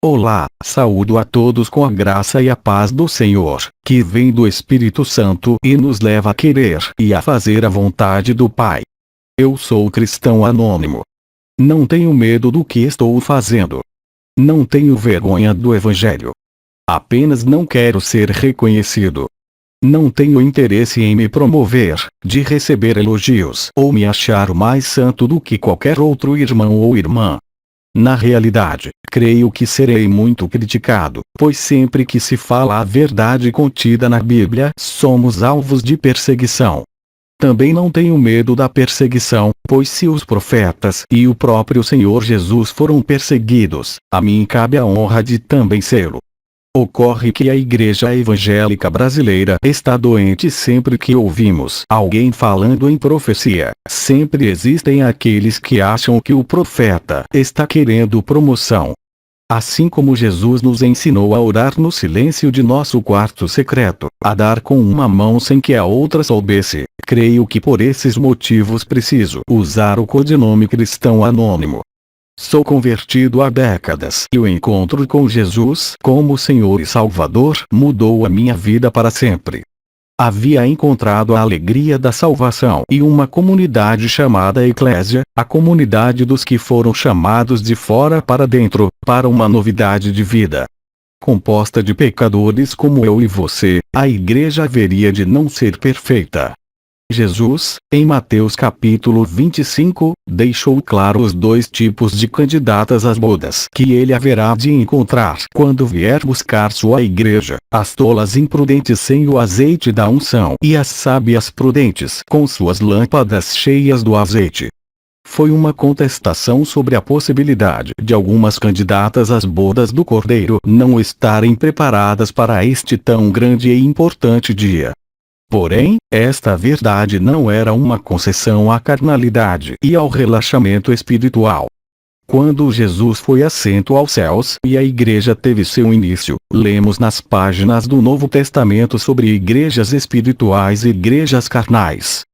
Olá, saúdo a todos com a graça e a paz do Senhor, que vem do Espírito Santo e nos leva a querer e a fazer a vontade do Pai. Eu sou cristão anônimo. Não tenho medo do que estou fazendo. Não tenho vergonha do Evangelho. Apenas não quero ser reconhecido. Não tenho interesse em me promover, de receber elogios ou me achar mais santo do que qualquer outro irmão ou irmã. Na realidade, creio que serei muito criticado, pois sempre que se fala a verdade contida na Bíblia, somos alvos de perseguição. Também não tenho medo da perseguição, pois se os profetas e o próprio Senhor Jesus foram perseguidos, a mim cabe a honra de também sê-lo. Ocorre que a igreja evangélica brasileira está doente sempre que ouvimos alguém falando em profecia. Sempre existem aqueles que acham que o profeta está querendo promoção. Assim como Jesus nos ensinou a orar no silêncio de nosso quarto secreto, a dar com uma mão sem que a outra soubesse, creio que por esses motivos preciso usar o codinome cristão anônimo. Sou convertido há décadas e o encontro com Jesus como Senhor e Salvador mudou a minha vida para sempre. Havia encontrado a alegria da salvação e uma comunidade chamada Eclésia, a comunidade dos que foram chamados de fora para dentro, para uma novidade de vida. Composta de pecadores como eu e você, a igreja haveria de não ser perfeita. Jesus, em Mateus capítulo 25, deixou claro os dois tipos de candidatas às bodas que ele haverá de encontrar quando vier buscar sua igreja: as tolas imprudentes sem o azeite da unção e as sábias prudentes com suas lâmpadas cheias do azeite. Foi uma contestação sobre a possibilidade de algumas candidatas às bodas do Cordeiro não estarem preparadas para este tão grande e importante dia. Porém, esta verdade não era uma concessão à carnalidade e ao relaxamento espiritual. Quando Jesus foi assento aos céus e a igreja teve seu início, lemos nas páginas do Novo Testamento sobre igrejas espirituais e igrejas carnais.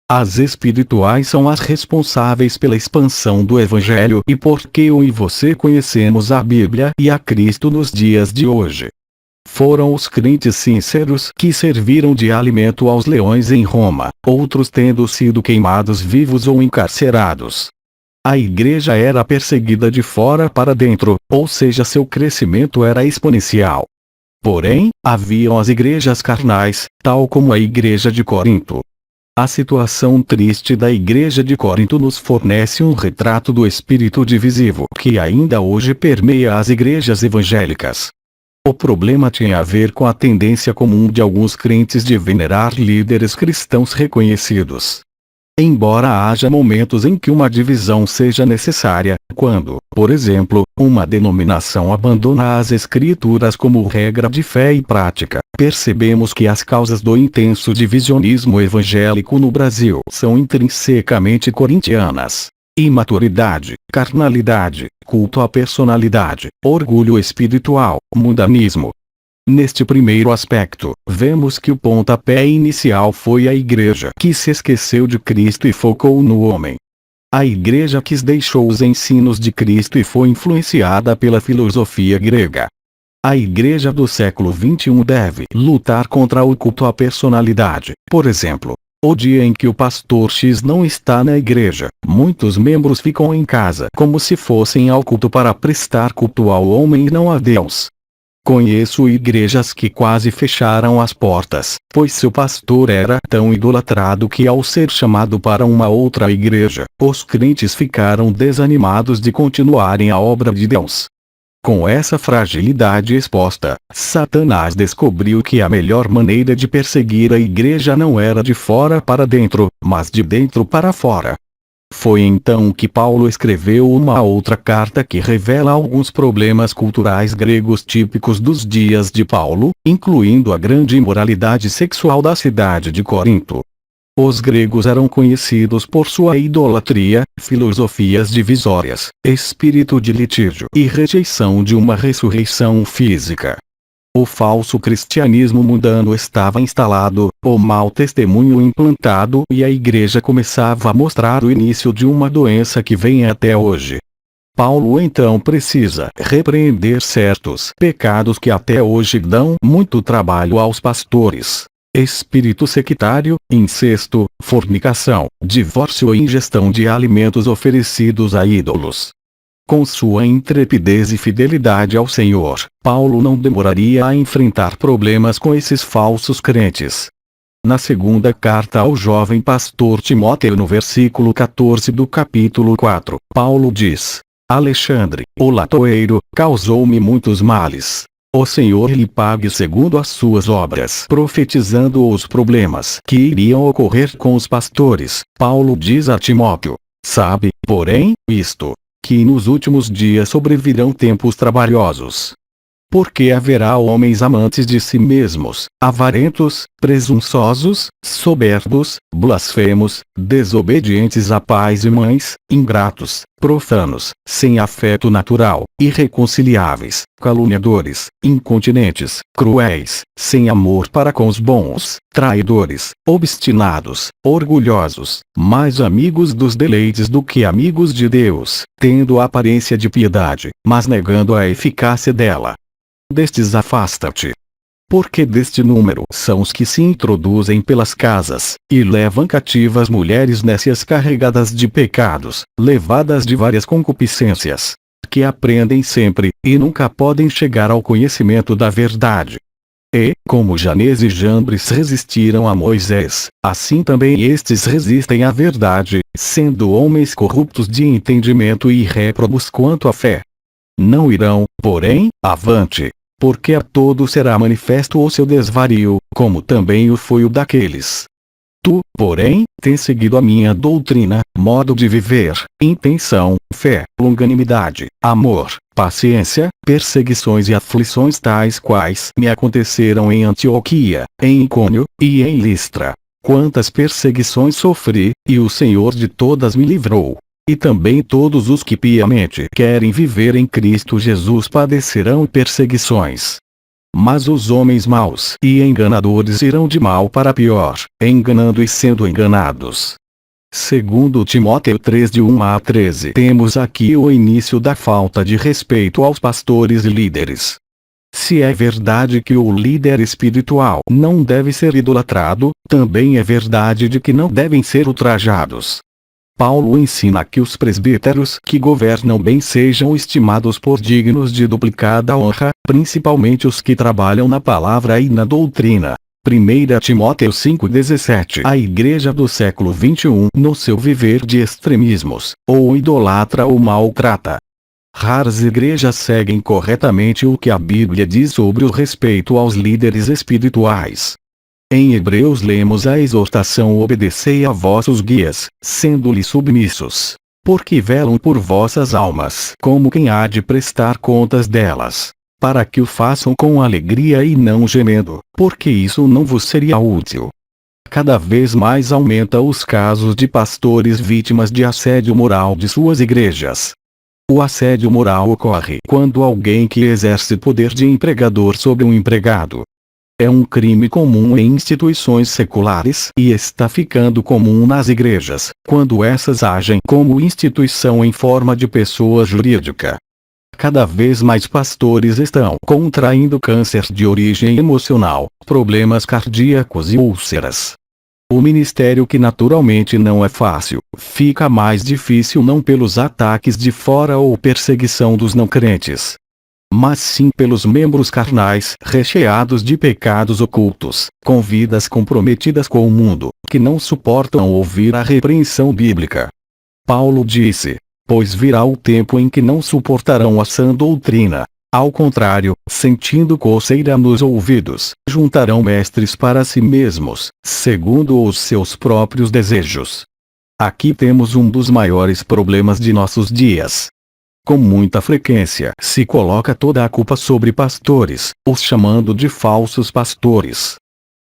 As espirituais são as responsáveis pela expansão do Evangelho e porque eu e você conhecemos a Bíblia e a Cristo nos dias de hoje. Foram os crentes sinceros que serviram de alimento aos leões em Roma, outros tendo sido queimados vivos ou encarcerados. A igreja era perseguida de fora para dentro, ou seja, seu crescimento era exponencial. Porém, haviam as igrejas carnais, tal como a igreja de Corinto. A situação triste da igreja de Corinto nos fornece um retrato do espírito divisivo que ainda hoje permeia as igrejas evangélicas. O problema tinha a ver com a tendência comum de alguns crentes de venerar líderes cristãos reconhecidos. Embora haja momentos em que uma divisão seja necessária, quando, por exemplo, uma denominação abandona as Escrituras como regra de fé e prática, percebemos que as causas do intenso divisionismo evangélico no Brasil são intrinsecamente corintianas. Imaturidade, carnalidade, culto à personalidade, orgulho espiritual, mundanismo. Neste primeiro aspecto, vemos que o pontapé inicial foi a igreja que se esqueceu de Cristo e focou no homem. A igreja que deixou os ensinos de Cristo e foi influenciada pela filosofia grega. A igreja do século XXI deve lutar contra o culto à personalidade, por exemplo. O dia em que o pastor X não está na igreja, muitos membros ficam em casa como se fossem ao culto para prestar culto ao homem e não a Deus. Conheço igrejas que quase fecharam as portas, pois seu pastor era tão idolatrado que ao ser chamado para uma outra igreja, os crentes ficaram desanimados de continuarem a obra de Deus. Com essa fragilidade exposta, Satanás descobriu que a melhor maneira de perseguir a igreja não era de fora para dentro, mas de dentro para fora. Foi então que Paulo escreveu uma outra carta que revela alguns problemas culturais gregos típicos dos dias de Paulo, incluindo a grande imoralidade sexual da cidade de Corinto. Os gregos eram conhecidos por sua idolatria, filosofias divisórias, espírito de litígio e rejeição de uma ressurreição física. O falso cristianismo mundano estava instalado, o mau testemunho implantado e a igreja começava a mostrar o início de uma doença que vem até hoje. Paulo então precisa repreender certos pecados que até hoje dão muito trabalho aos pastores: espírito sectário, incesto, fornicação, divórcio e ingestão de alimentos oferecidos a ídolos. Com sua intrepidez e fidelidade ao Senhor, Paulo não demoraria a enfrentar problemas com esses falsos crentes. Na segunda carta ao jovem pastor Timóteo, no versículo 14 do capítulo 4, Paulo diz: Alexandre, o latoeiro, causou-me muitos males. O Senhor lhe pague segundo as suas obras. Profetizando os problemas que iriam ocorrer com os pastores, Paulo diz a Timóteo: sabe, porém, isto, que nos últimos dias sobrevirão tempos trabalhosos. Porque haverá homens amantes de si mesmos, avarentos, presunçosos, soberbos, blasfemos, desobedientes a pais e mães, ingratos, profanos, sem afeto natural, irreconciliáveis, caluniadores, incontinentes, cruéis, sem amor para com os bons, traidores, obstinados, orgulhosos, mais amigos dos deleites do que amigos de Deus, tendo a aparência de piedade, mas negando a eficácia dela. Destes afasta-te. Porque deste número são os que se introduzem pelas casas, e levam cativas mulheres nécias carregadas de pecados, levadas de várias concupiscências, que aprendem sempre, e nunca podem chegar ao conhecimento da verdade. E, como Janés e Jambres resistiram a Moisés, assim também estes resistem à verdade, sendo homens corruptos de entendimento e réprobos quanto à fé. Não irão, porém, avante. Porque a todos será manifesto o seu desvario, como também o foi o daqueles. Tu, porém, tens seguido a minha doutrina, modo de viver, intenção, fé, longanimidade, amor, paciência, perseguições e aflições tais quais me aconteceram em Antioquia, em Icônio, e em Listra. Quantas perseguições sofri, e o Senhor de todas me livrou. E também todos os que piamente querem viver em Cristo Jesus padecerão perseguições. Mas os homens maus e enganadores irão de mal para pior, enganando e sendo enganados. Segundo Timóteo 3, de 1 a 13, temos aqui o início da falta de respeito aos pastores e líderes. Se é verdade que o líder espiritual não deve ser idolatrado, também é verdade de que não devem ser ultrajados. Paulo ensina que os presbíteros que governam bem sejam estimados por dignos de duplicada honra, principalmente os que trabalham na palavra e na doutrina. 1 Timóteo 5,17. A igreja do século XXI, no seu viver de extremismos, ou idolatra ou maltrata. Raras igrejas seguem corretamente o que a Bíblia diz sobre o respeito aos líderes espirituais. Em Hebreus lemos a exortação: obedecei a vossos guias, sendo-lhes submissos, porque velam por vossas almas como quem há de prestar contas delas, para que o façam com alegria e não gemendo, porque isso não vos seria útil. Cada vez mais aumenta os casos de pastores vítimas de assédio moral de suas igrejas. O assédio moral ocorre quando alguém que exerce poder de empregador sobre um empregado. É um crime comum em instituições seculares e está ficando comum nas igrejas, quando essas agem como instituição em forma de pessoa jurídica. Cada vez mais pastores estão contraindo câncer de origem emocional, problemas cardíacos e úlceras. O ministério, que naturalmente não é fácil, fica mais difícil não pelos ataques de fora ou perseguição dos não crentes, mas sim pelos membros carnais recheados de pecados ocultos, com vidas comprometidas com o mundo, que não suportam ouvir a repreensão bíblica. Paulo disse: pois virá o tempo em que não suportarão a sã doutrina. Ao contrário, sentindo coceira nos ouvidos, juntarão mestres para si mesmos, segundo os seus próprios desejos. Aqui temos um dos maiores problemas de nossos dias. Com muita frequência se coloca toda a culpa sobre pastores, os chamando de falsos pastores.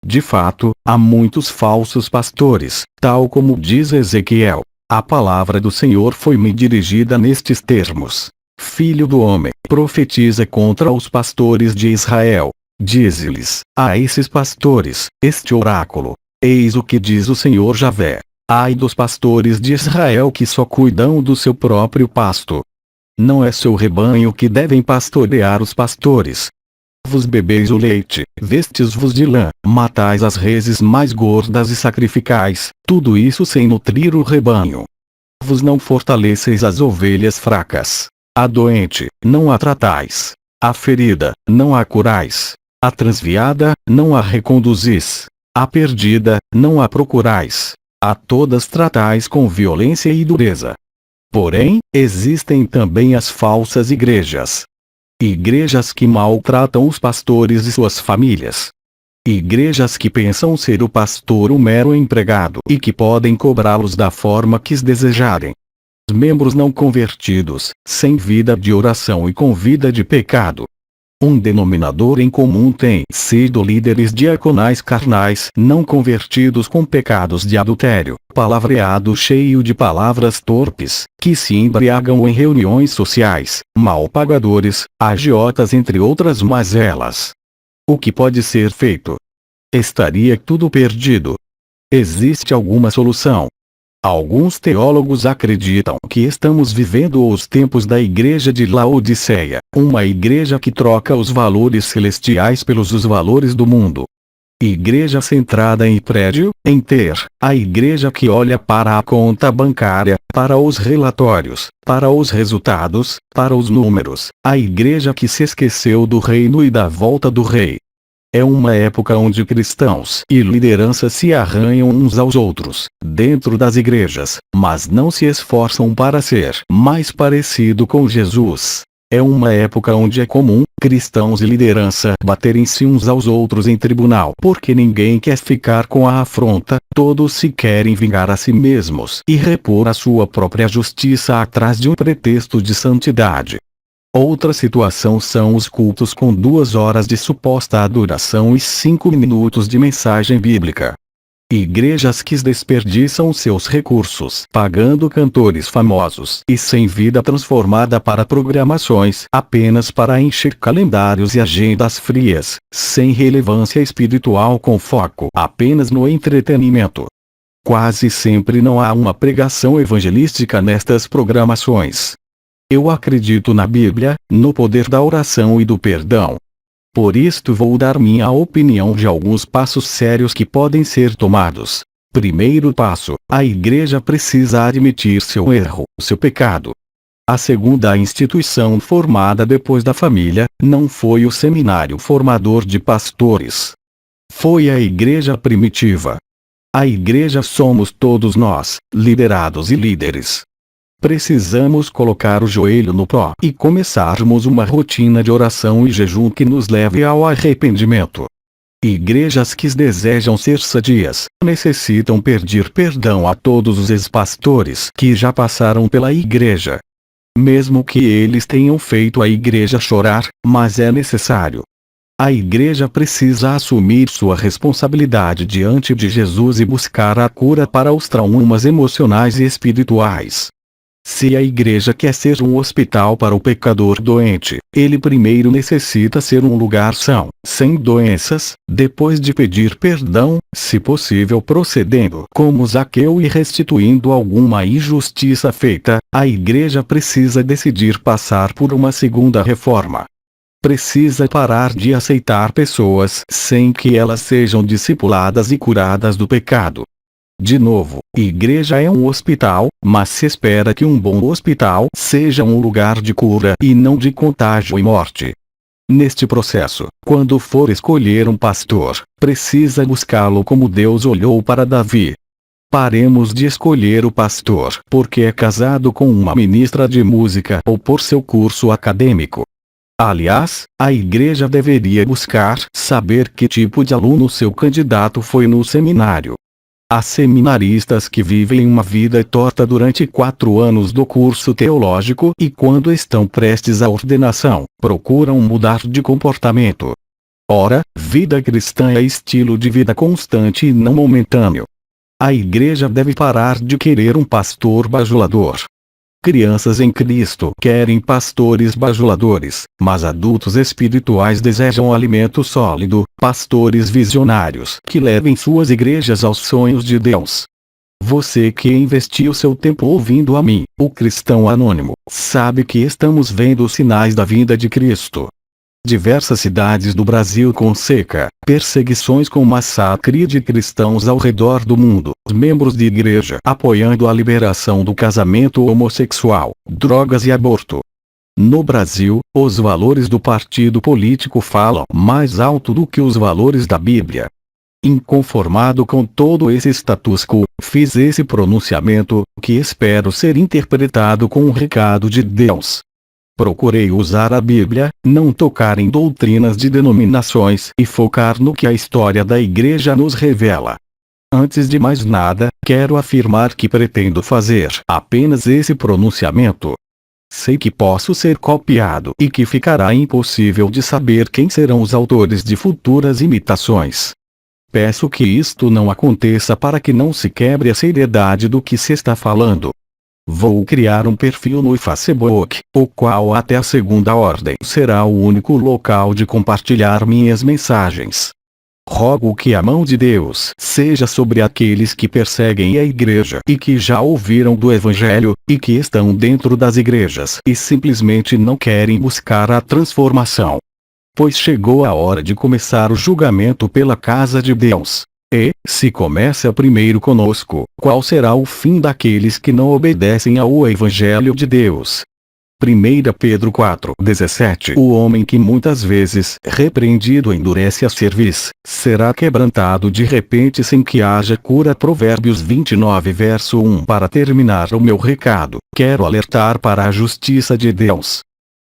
De fato, há muitos falsos pastores, tal como diz Ezequiel. A palavra do Senhor foi-me dirigida nestes termos: Filho do homem, profetiza contra os pastores de Israel. Dize-lhes a esses pastores este oráculo: eis o que diz o Senhor Javé. Ai dos pastores de Israel que só cuidam do seu próprio pasto. Não é seu rebanho que devem pastorear os pastores. Vos bebeis o leite, vestes-vos de lã, matais as reses mais gordas e sacrificais, tudo isso sem nutrir o rebanho. Vos não fortaleceis as ovelhas fracas. A doente, não a tratais. A ferida, não a curais. A transviada, não a reconduzis. A perdida, não a procurais. A todas tratais com violência e dureza. Porém, existem também as falsas igrejas. Igrejas que maltratam os pastores e suas famílias. Igrejas que pensam ser o pastor um mero empregado e que podem cobrá-los da forma que desejarem. Membros não convertidos, sem vida de oração e com vida de pecado. Um denominador em comum tem sido líderes diaconais carnais não convertidos com pecados de adultério, palavreado cheio de palavras torpes, que se embriagam em reuniões sociais, mal pagadores, agiotas entre outras mazelas. O que pode ser feito? Estaria tudo perdido. Existe alguma solução? Alguns teólogos acreditam que estamos vivendo os tempos da igreja de Laodiceia, uma igreja que troca os valores celestiais pelos os valores do mundo. Igreja centrada em prédio, em ter, a igreja que olha para a conta bancária, para os relatórios, para os resultados, para os números, a igreja que se esqueceu do reino e da volta do rei. É uma época onde cristãos e liderança se arranham uns aos outros, dentro das igrejas, mas não se esforçam para ser mais parecido com Jesus. É uma época onde é comum, cristãos e liderança baterem-se uns aos outros em tribunal porque ninguém quer ficar com a afronta, todos se querem vingar a si mesmos e repor a sua própria justiça atrás de um pretexto de santidade. Outra situação são os cultos com 2 horas de suposta adoração e 5 minutos de mensagem bíblica. Igrejas que desperdiçam seus recursos pagando cantores famosos e sem vida transformada para programações apenas para encher calendários e agendas frias, sem relevância espiritual com foco apenas no entretenimento. Quase sempre não há uma pregação evangelística nestas programações. Eu acredito na Bíblia, no poder da oração e do perdão. Por isto vou dar minha opinião de alguns passos sérios que podem ser tomados. Primeiro passo: a igreja precisa admitir seu erro, seu pecado. A segunda instituição formada depois da família, não foi o seminário formador de pastores. Foi a igreja primitiva. A igreja somos todos nós, liderados e líderes. Precisamos colocar o joelho no pó e começarmos uma rotina de oração e jejum que nos leve ao arrependimento. Igrejas que desejam ser sadias, necessitam pedir perdão a todos os ex-pastores que já passaram pela igreja. Mesmo que eles tenham feito a igreja chorar, mas é necessário. A igreja precisa assumir sua responsabilidade diante de Jesus e buscar a cura para os traumas emocionais e espirituais. Se a igreja quer ser um hospital para o pecador doente, ele primeiro necessita ser um lugar são, sem doenças, depois de pedir perdão, se possível procedendo como Zaqueu e restituindo alguma injustiça feita, a igreja precisa decidir passar por uma segunda reforma. Precisa parar de aceitar pessoas sem que elas sejam discipuladas e curadas do pecado. De novo, igreja é um hospital, mas se espera que um bom hospital seja um lugar de cura e não de contágio e morte. Neste processo, quando for escolher um pastor, precisa buscá-lo como Deus olhou para Davi. Paremos de escolher o pastor porque é casado com uma ministra de música ou por seu curso acadêmico. Aliás, a igreja deveria buscar saber que tipo de aluno seu candidato foi no seminário. Há seminaristas que vivem uma vida torta durante 4 anos do curso teológico e quando estão prestes à ordenação, procuram mudar de comportamento. Ora, vida cristã é estilo de vida constante e não momentâneo. A igreja deve parar de querer um pastor bajulador. Crianças em Cristo querem pastores bajuladores, mas adultos espirituais desejam alimento sólido, pastores visionários que levem suas igrejas aos sonhos de Deus. Você que investiu seu tempo ouvindo a mim, o cristão anônimo, sabe que estamos vendo os sinais da vinda de Cristo. Diversas cidades do Brasil com seca, perseguições com massacre de cristãos ao redor do mundo, membros de igreja apoiando a liberação do casamento homossexual, drogas e aborto. No Brasil, os valores do partido político falam mais alto do que os valores da Bíblia. Inconformado com todo esse status quo, fiz esse pronunciamento, que espero ser interpretado com um recado de Deus. Procurei usar a Bíblia, não tocar em doutrinas de denominações e focar no que a história da Igreja nos revela. Antes de mais nada, quero afirmar que pretendo fazer apenas esse pronunciamento. Sei que posso ser copiado e que ficará impossível de saber quem serão os autores de futuras imitações. Peço que isto não aconteça para que não se quebre a seriedade do que se está falando. Vou criar um perfil no Facebook, o qual até a segunda ordem será o único local de compartilhar minhas mensagens. Rogo que a mão de Deus seja sobre aqueles que perseguem a igreja e que já ouviram do Evangelho, e que estão dentro das igrejas e simplesmente não querem buscar a transformação. Pois chegou a hora de começar o julgamento pela casa de Deus. E, se começa primeiro conosco, qual será o fim daqueles que não obedecem ao Evangelho de Deus? 1 Pedro 4:17 O homem que muitas vezes, repreendido, endurece a cerviz, será quebrantado de repente sem que haja cura. Provérbios 29 verso 1 Para terminar o meu recado, quero alertar para a justiça de Deus.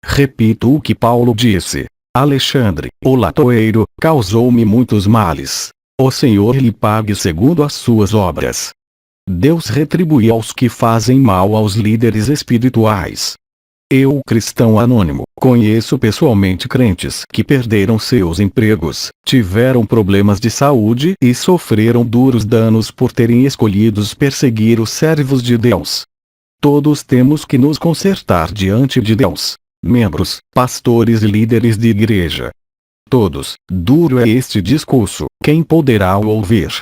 Repito o que Paulo disse. Alexandre, o latoeiro, causou-me muitos males. O Senhor lhe pague segundo as suas obras. Deus retribui aos que fazem mal aos líderes espirituais. Eu, cristão anônimo, conheço pessoalmente crentes que perderam seus empregos, tiveram problemas de saúde e sofreram duros danos por terem escolhido perseguir os servos de Deus. Todos temos que nos consertar diante de Deus. Membros, pastores e líderes de igreja. Todos, duro é este discurso, quem poderá o ouvir?